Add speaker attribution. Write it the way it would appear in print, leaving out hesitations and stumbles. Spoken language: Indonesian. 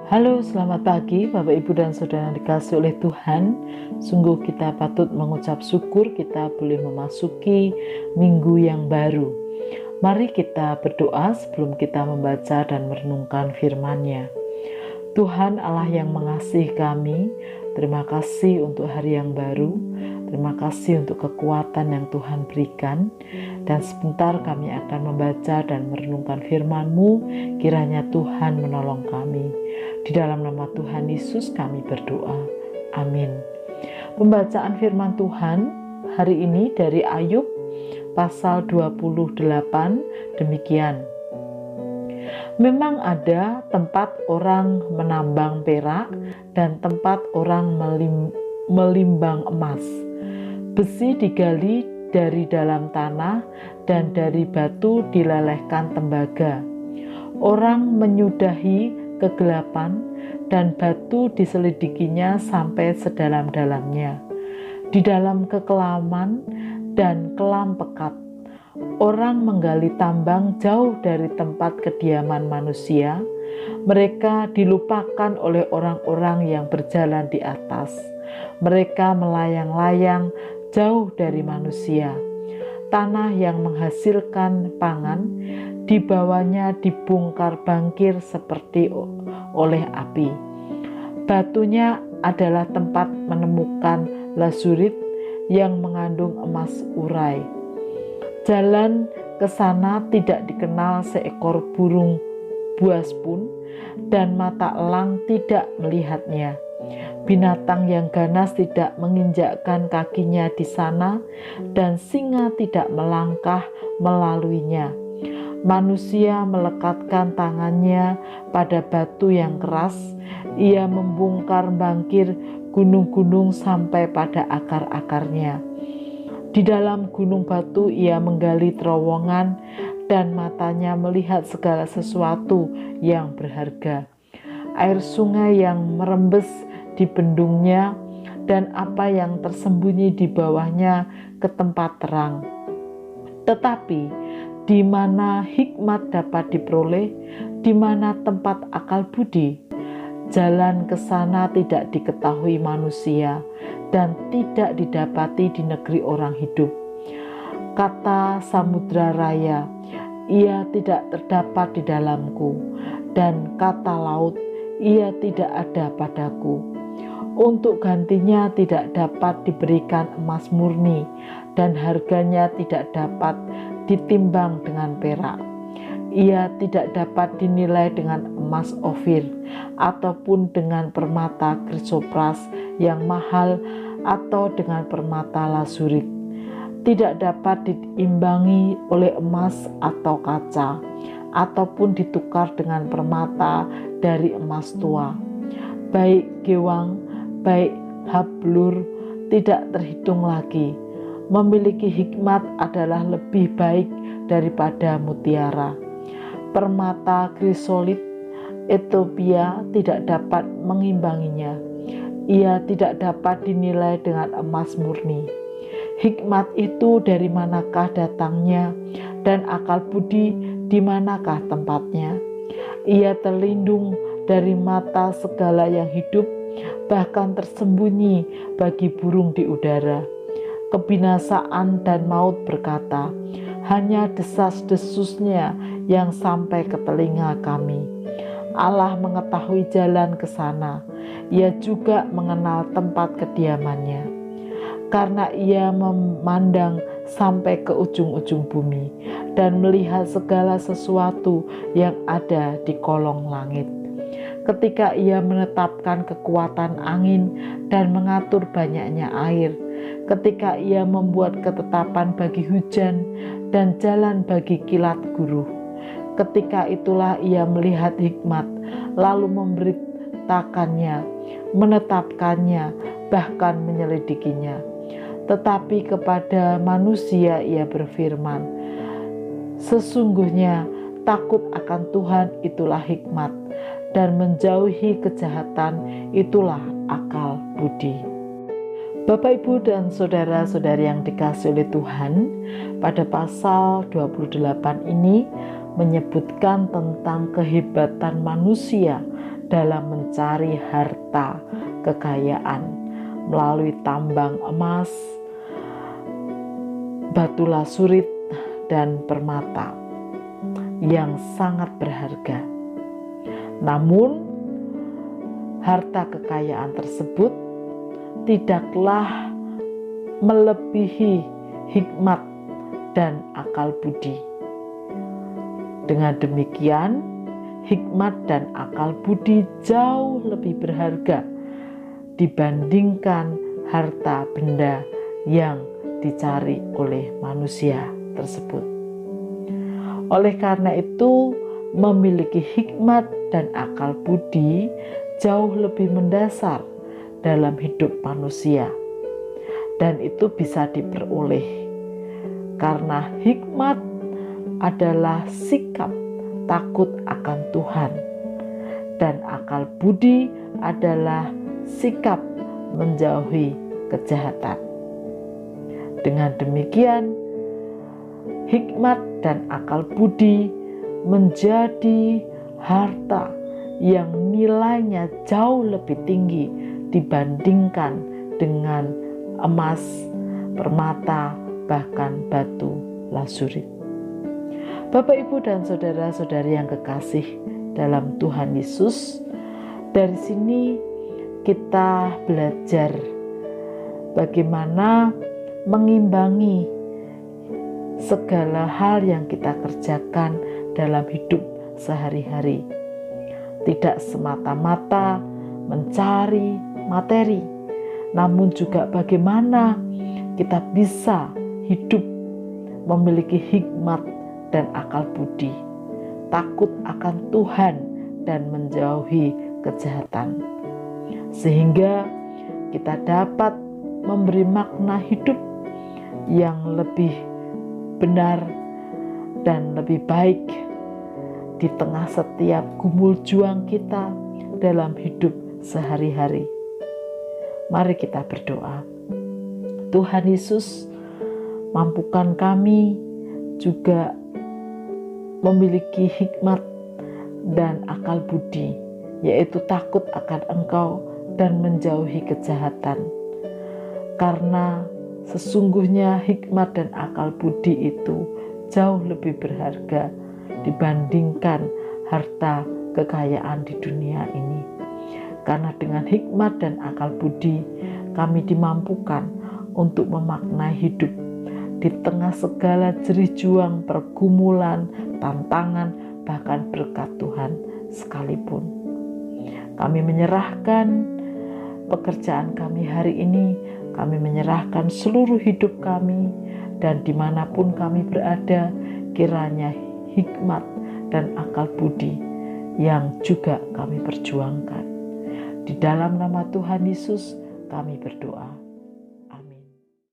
Speaker 1: Halo, selamat pagi Bapak Ibu dan Saudara yang dikasihi oleh Tuhan. Sungguh kita patut mengucap syukur kita boleh memasuki minggu yang baru. Mari kita berdoa sebelum kita membaca dan merenungkan firman-Nya. Tuhan Allah yang mengasihi kami, terima kasih untuk hari yang baru. Terima kasih untuk kekuatan yang Tuhan berikan. Dan sebentar kami akan membaca dan merenungkan firman-Mu. Kiranya Tuhan menolong kami. Di dalam nama Tuhan Yesus kami berdoa. Amin. Pembacaan firman Tuhan hari ini dari Ayub pasal 28 demikian. Memang ada tempat orang menambang perak dan tempat orang melimbang emas. Besi digali dari dalam tanah dan dari batu dilelehkan tembaga. Orang menyudahi kegelapan dan batu diselidikinya sampai sedalam-dalamnya. Di dalam kekelaman dan kelam pekat, orang menggali tambang jauh dari tempat kediaman manusia. Mereka dilupakan oleh orang-orang yang berjalan di atas. Mereka melayang-layang jauh dari manusia. Tanah yang menghasilkan pangan, di bawahnya dibongkar bangkir seperti oleh api. Batunya adalah tempat menemukan lazurit yang mengandung emas urai. Jalan ke sana tidak dikenal seekor burung buas pun, dan mata elang tidak melihatnya. Binatang yang ganas tidak menginjakkan kakinya di sana, dan singa tidak melangkah melaluinya. Manusia melekatkan tangannya pada batu yang keras. Ia membongkar bangkir gunung-gunung sampai pada akar-akarnya. Di dalam gunung batu ia menggali terowongan, dan matanya melihat segala sesuatu yang berharga. Air sungai yang merembes di bendungnya, dan apa yang tersembunyi di bawahnya ke tempat terang. Tetapi di mana hikmat dapat diperoleh, di mana tempat akal budi? Jalan ke sana tidak diketahui manusia dan tidak didapati di negeri orang hidup. Kata samudra raya, ia tidak terdapat di dalamku, dan kata laut, ia tidak ada padaku. Untuk gantinya tidak dapat diberikan emas murni, dan harganya tidak dapat ditimbang dengan perak. Ia tidak dapat dinilai dengan emas ofir ataupun dengan permata krisopras yang mahal atau dengan permata lazurit. Tidak dapat diimbangi oleh emas atau kaca ataupun ditukar dengan permata dari emas tua. Baik gewang, baik hablur tidak terhitung lagi. Memiliki hikmat adalah lebih baik daripada mutiara. Permata krisolit Ethiopia tidak dapat mengimbanginya. Ia tidak dapat dinilai dengan emas murni. Hikmat itu dari manakah datangnya, dan akal budi di manakah tempatnya? Ia terlindung dari mata segala yang hidup, bahkan tersembunyi bagi burung di udara. Kebinasaan dan maut berkata, hanya desas-desusnya yang sampai ke telinga kami. Allah mengetahui jalan ke sana, ia juga mengenal tempat kediamannya. Karena ia memandang sampai ke ujung-ujung bumi dan melihat segala sesuatu yang ada di kolong langit. Ketika ia menetapkan kekuatan angin dan mengatur banyaknya air, ketika ia membuat ketetapan bagi hujan dan jalan bagi kilat guruh, ketika itulah ia melihat hikmat, lalu memberitakannya, menetapkannya, bahkan menyelidikinya. Tetapi kepada manusia ia berfirman, sesungguhnya takut akan Tuhan itulah hikmat, dan menjauhi kejahatan itulah akal budi. Bapak, Ibu, dan saudara-saudari yang dikasihi oleh Tuhan, pada pasal 28 ini menyebutkan tentang kehebatan manusia dalam mencari harta kekayaan melalui tambang emas, batu lasurit, dan permata yang sangat berharga. Namun, harta kekayaan tersebut tidaklah melebihi hikmat dan akal budi. Dengan demikian, hikmat dan akal budi jauh lebih berharga dibandingkan harta benda yang dicari oleh manusia tersebut. Oleh karena itu, memiliki hikmat dan akal budi jauh lebih mendasar dalam hidup manusia, dan itu bisa diperoleh karena hikmat adalah sikap takut akan Tuhan, dan akal budi adalah sikap menjauhi kejahatan. Dengan demikian, hikmat dan akal budi menjadi harta yang nilainya jauh lebih tinggi dibandingkan dengan emas, permata, bahkan batu lasurit. Bapak, Ibu, dan saudara-saudari yang kekasih dalam Tuhan Yesus, dari sini kita belajar bagaimana mengimbangi segala hal yang kita kerjakan dalam hidup sehari-hari. Tidak semata-mata mencari materi, namun juga bagaimana kita bisa hidup memiliki hikmat dan akal budi, takut akan Tuhan dan menjauhi kejahatan, sehingga kita dapat memberi makna hidup yang lebih benar dan lebih baik di tengah setiap gumul juang kita dalam hidup sehari-hari. Mari kita berdoa. Tuhan Yesus, mampukan kami juga memiliki hikmat dan akal budi, yaitu takut akan Engkau dan menjauhi kejahatan. Karena sesungguhnya hikmat dan akal budi itu jauh lebih berharga dibandingkan harta kekayaan di dunia ini. Karena dengan hikmat dan akal budi, kami dimampukan untuk memaknai hidup di tengah segala jerih juang, pergumulan, tantangan, bahkan berkat Tuhan sekalipun. Kami menyerahkan pekerjaan kami hari ini, kami menyerahkan seluruh hidup kami, dan dimanapun kami berada, kiranya hikmat dan akal budi yang juga kami perjuangkan. Di dalam nama Tuhan Yesus kami berdoa.